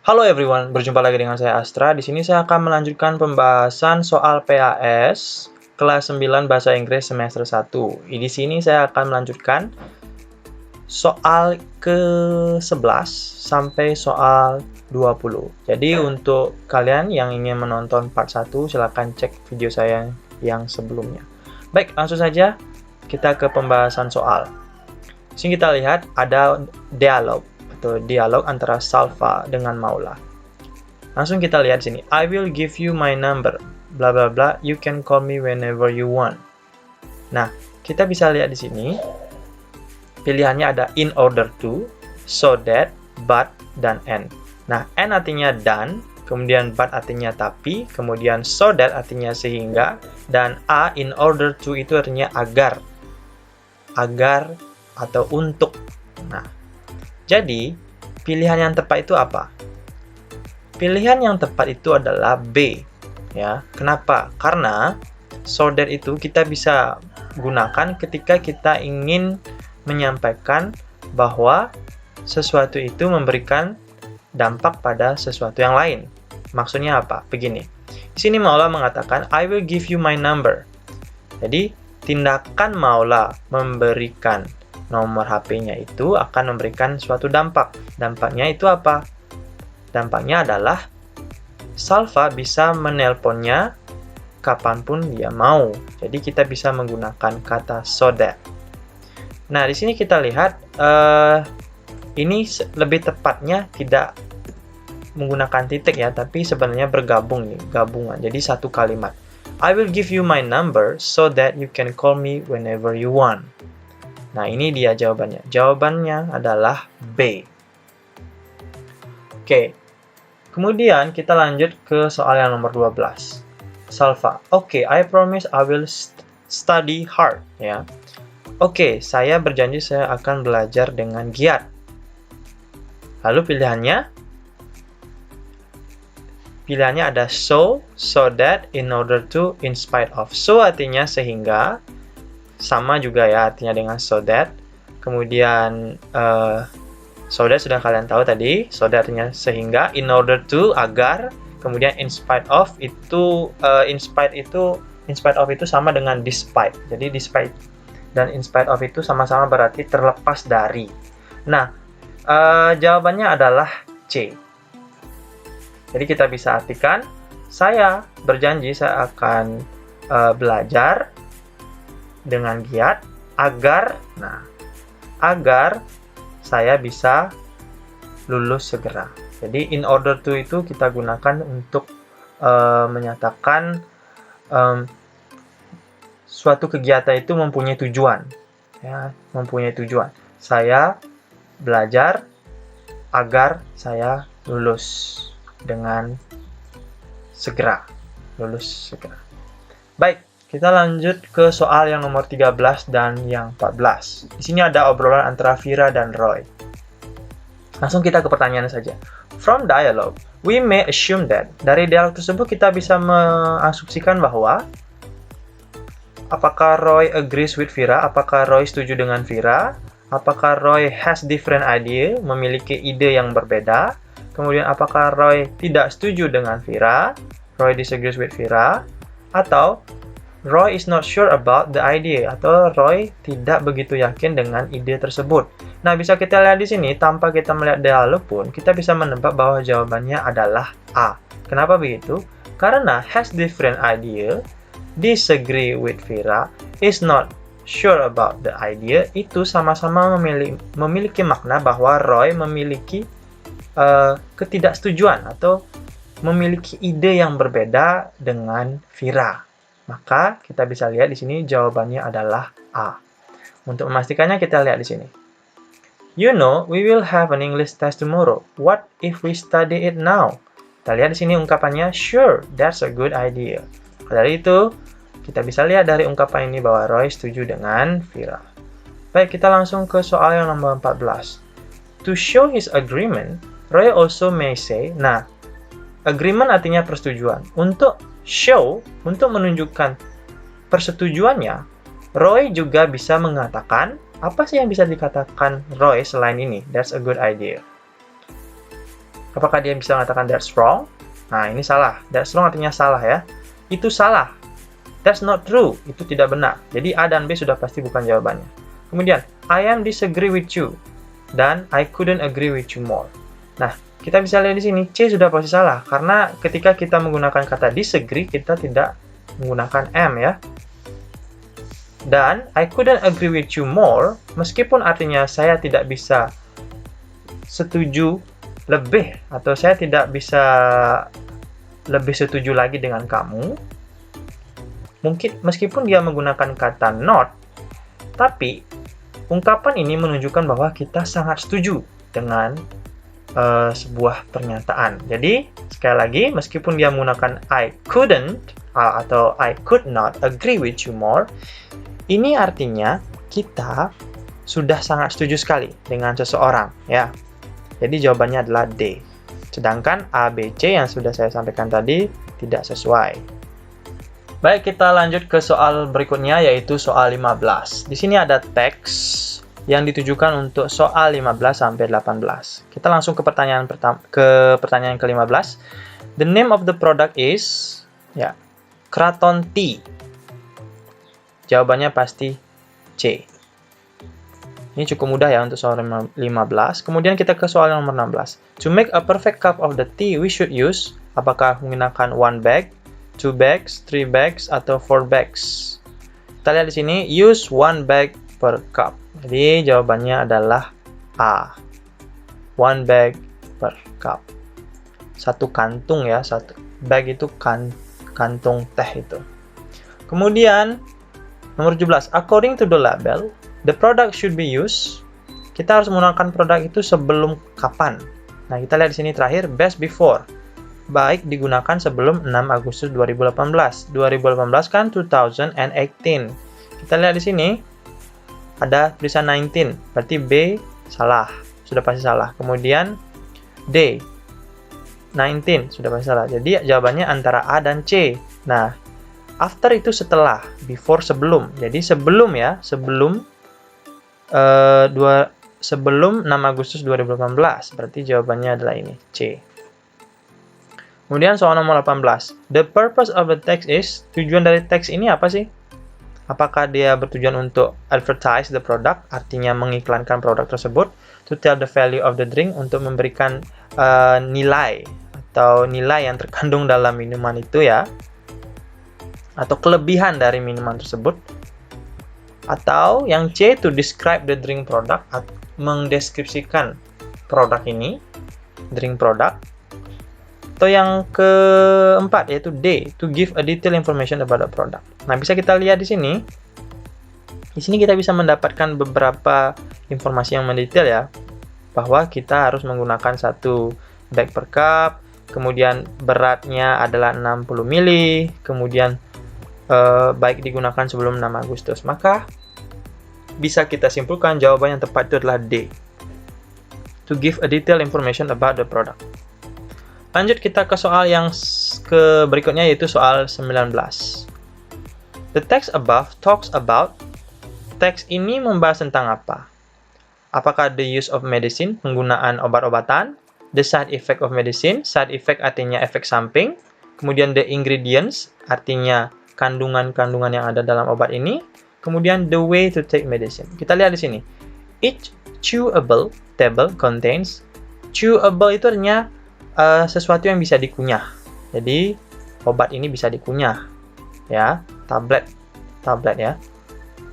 Halo everyone, berjumpa lagi dengan saya Astra. Di sini saya akan melanjutkan pembahasan soal PAS kelas 9 Bahasa Inggris semester 1. Di sini saya akan melanjutkan soal ke-11 sampai soal 20. Jadi untuk kalian yang ingin menonton part 1, silahkan cek video saya yang sebelumnya. Baik, langsung saja kita ke pembahasan soal. Di sini kita lihat ada dialog antara Salva dengan Maula. Langsung kita lihat sini. I will give you my number. Bla bla bla. You can call me whenever you want. Nah, kita bisa lihat di sini. Pilihannya ada in order to, so that, but, dan and. Nah, and artinya dan, kemudian but artinya tapi, kemudian so that artinya sehingga, dan a in order to itu artinya agar. Agar atau untuk. Nah, jadi, pilihan yang tepat itu apa? Pilihan yang tepat itu adalah B. Ya, kenapa? Karena so that itu kita bisa gunakan ketika kita ingin menyampaikan bahwa sesuatu itu memberikan dampak pada sesuatu yang lain. Maksudnya apa? Begini. Di sini Maula mengatakan, I will give you my number. Jadi, tindakan Maula memberikan nomor HP-nya itu akan memberikan suatu dampak. Dampaknya itu apa? Dampaknya adalah Salva bisa menelponnya kapanpun dia mau. Jadi kita bisa menggunakan kata so that. Nah, di sini kita lihat ini lebih tepatnya tidak menggunakan titik ya, tapi sebenarnya bergabung nih, gabungan. Jadi satu kalimat. I will give you my number so that you can call me whenever you want. Nah, ini dia jawabannya. Jawabannya adalah B. Oke. Kemudian kita lanjut ke soal yang nomor 12. Salva. Oke, I promise I will study hard. Ya. Oke, saya berjanji saya akan belajar dengan giat. Lalu pilihannya ada so that, in order to, in spite of. So artinya sehingga. Sama juga ya artinya dengan so that. Kemudian so that sudah kalian tahu tadi. So that artinya sehingga. In order to, agar. Kemudian in spite of itu in spite of itu sama dengan despite. Jadi despite dan in spite of itu sama-sama berarti terlepas dari. Nah, jawabannya adalah C. Jadi kita bisa artikan, saya berjanji saya akan belajar dengan giat agar saya bisa lulus segera. Jadi in order to itu kita gunakan untuk menyatakan suatu kegiatan itu mempunyai tujuan. Ya, mempunyai tujuan. Saya belajar agar saya lulus dengan segera. Lulus segera. Baik. Kita lanjut ke soal yang nomor 13 dan yang 14. Di sini ada obrolan antara Vira dan Roy. Langsung kita ke pertanyaan saja. From dialogue, we may assume that. Dari dialog tersebut kita bisa mengasumsikan bahwa apakah Roy agrees with Vira? Apakah Roy setuju dengan Vira? Apakah Roy has different idea? Memiliki ide yang berbeda? Kemudian apakah Roy tidak setuju dengan Vira? Roy disagrees with Vira? Atau Roy is not sure about the idea, atau Roy tidak begitu yakin dengan ide tersebut. Nah, bisa kita lihat di sini, tanpa kita melihat dialog pun, kita bisa menebak bahwa jawabannya adalah A. Kenapa begitu? Karena has different idea, disagree with Vira, is not sure about the idea, itu sama-sama memiliki makna bahwa Roy memiliki ketidaksetujuan atau memiliki ide yang berbeda dengan Vira. Maka kita bisa lihat di sini jawabannya adalah A. Untuk memastikannya kita lihat di sini. You know, we will have an English test tomorrow. What if we study it now? Kita lihat di sini ungkapannya, sure, that's a good idea. Dari itu, kita bisa lihat dari ungkapan ini bahwa Roy setuju dengan Vira. Baik, kita langsung ke soal yang nomor 14. To show his agreement, Roy also may say, nah, agreement artinya persetujuan. Untuk show, untuk menunjukkan persetujuannya, Roy juga bisa mengatakan, apa sih yang bisa dikatakan Roy selain ini? That's a good idea. Apakah dia bisa mengatakan that's wrong? Nah, ini salah. That's wrong artinya salah ya. Itu salah. That's not true. Itu tidak benar. Jadi A dan B sudah pasti bukan jawabannya. Kemudian, I am disagree with you. Dan I couldn't agree with you more. Nah, kita bisa lihat di sini, C sudah pasti salah. Karena ketika kita menggunakan kata disagree, kita tidak menggunakan am ya. Dan I couldn't agree with you more, meskipun artinya saya tidak bisa setuju lebih, atau saya tidak bisa lebih setuju lagi dengan kamu. Mungkin meskipun dia menggunakan kata not, tapi ungkapan ini menunjukkan bahwa kita sangat setuju dengan sebuah pernyataan. Jadi, sekali lagi, meskipun dia menggunakan I couldn't atau I could not agree with you more, ini artinya kita sudah sangat setuju sekali dengan seseorang, ya. Jadi jawabannya adalah D. Sedangkan A, B, C yang sudah saya sampaikan tadi tidak sesuai. Baik, kita lanjut ke soal berikutnya, yaitu soal 15. Di sini ada teks yang ditujukan untuk soal 15 sampai 18. Kita langsung ke pertanyaan pertanyaan ke-15. The name of the product is Kraton Tea. Jawabannya pasti C. Ini cukup mudah ya untuk soal 15. Kemudian kita ke soal nomor 16. To make a perfect cup of the tea, we should use, apakah menggunakan 1 bag, 2 bags, 3 bags, atau 4 bags? Kita lihat di sini, use 1 bag per cup. Jadi jawabannya adalah A. 1 bag per cup. Satu kantung ya, satu bag itu kantung teh itu. Kemudian nomor 17, according to the label, the product should be used. Kita harus menggunakan produk itu sebelum kapan? Nah, kita lihat di sini terakhir, best before. Baik digunakan sebelum 6 Agustus 2018. 2018 kan 2018. Kita lihat di sini ada tulisan 19, berarti B salah, sudah pasti salah. Kemudian D, 19, sudah pasti salah. Jadi jawabannya antara A dan C. Nah, after itu setelah, before sebelum. Jadi sebelum ya, sebelum 6 Agustus 2018. Berarti jawabannya adalah ini, C. Kemudian soal nomor 18. The purpose of the text is, tujuan dari teks ini apa sih? Apakah dia bertujuan untuk advertise the product, artinya mengiklankan produk tersebut, to tell the value of the drink, untuk memberikan nilai atau nilai yang terkandung dalam minuman itu ya, atau kelebihan dari minuman tersebut, atau yang C, to describe the drink product, mendeskripsikan produk ini, drink product, atau yang keempat yaitu D, to give a detailed information about the product. Nah, bisa kita lihat di sini. Di sini kita bisa mendapatkan beberapa informasi yang mendetail ya, bahwa kita harus menggunakan 1 bag per cup, kemudian beratnya adalah 60 mili, kemudian baik digunakan sebelum 6 Agustus. Maka bisa kita simpulkan jawaban yang tepat itu adalah D, to give a detailed information about the product. Lanjut kita ke soal yang berikutnya, yaitu soal 19. The text above talks about. Teks ini membahas tentang apa? Apakah the use of medicine, penggunaan obat-obatan, the side effect of medicine, side effect artinya efek samping, kemudian the ingredients artinya kandungan-kandungan yang ada dalam obat ini, kemudian the way to take medicine. Kita lihat di sini. Each chewable table contains. Chewable itu artinya sesuatu yang bisa dikunyah. Jadi obat ini bisa dikunyah, ya, tablet ya.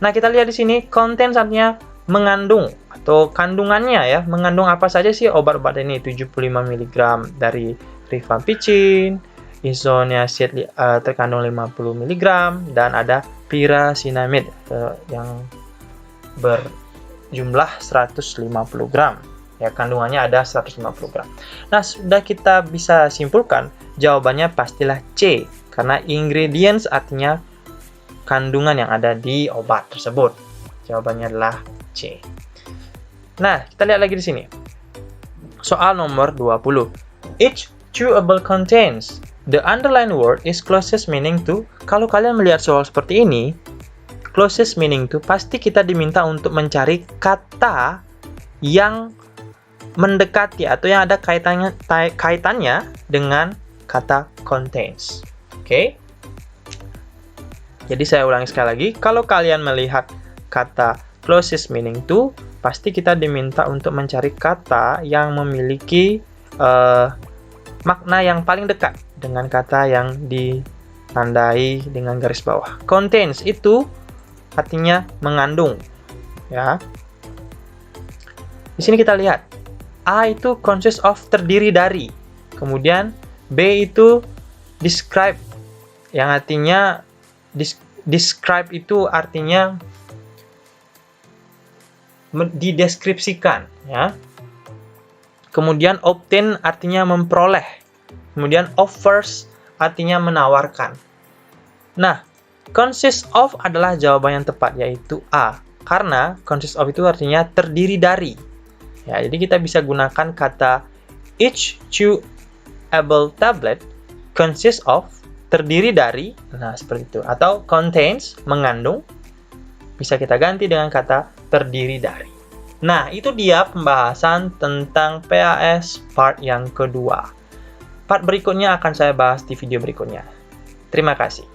Nah, kita lihat di sini contains artinya mengandung atau kandungannya ya. Mengandung apa saja sih obat-obat ini? 75 mg dari rifampicin, isoniazid terkandung 50 mg, dan ada pyrazinamide yang berjumlah 150 gram. Ya, kandungannya ada 150 gram. Nah, sudah kita bisa simpulkan jawabannya pastilah C, karena ingredients artinya kandungan yang ada di obat tersebut. Jawabannya adalah C. Nah, kita lihat lagi di sini. Soal nomor 20. Each chewable contains. The underlined word is closest meaning to. Kalau kalian melihat soal seperti ini, closest meaning to, pasti kita diminta untuk mencari kata yang mendekati atau yang ada kaitannya dengan kata contains. Oke? Jadi saya ulangi sekali lagi, kalau kalian melihat kata closest meaning to, pasti kita diminta untuk mencari kata yang memiliki makna yang paling dekat dengan kata yang ditandai dengan garis bawah. Contains itu artinya mengandung, ya. Di sini kita lihat A itu consist of, terdiri dari. Kemudian B itu describe, yang artinya describe itu artinya dideskripsikan, ya. Kemudian obtain artinya memperoleh. Kemudian offers artinya menawarkan. Nah, consist of adalah jawaban yang tepat, yaitu A. Karena consist of itu artinya terdiri dari. Ya, jadi kita bisa gunakan kata each chewable tablet consists of, terdiri dari. Nah, seperti itu. Atau contains, mengandung. Bisa kita ganti dengan kata terdiri dari. Nah, itu dia pembahasan tentang PAS part yang kedua. Part berikutnya akan saya bahas di video berikutnya. Terima kasih.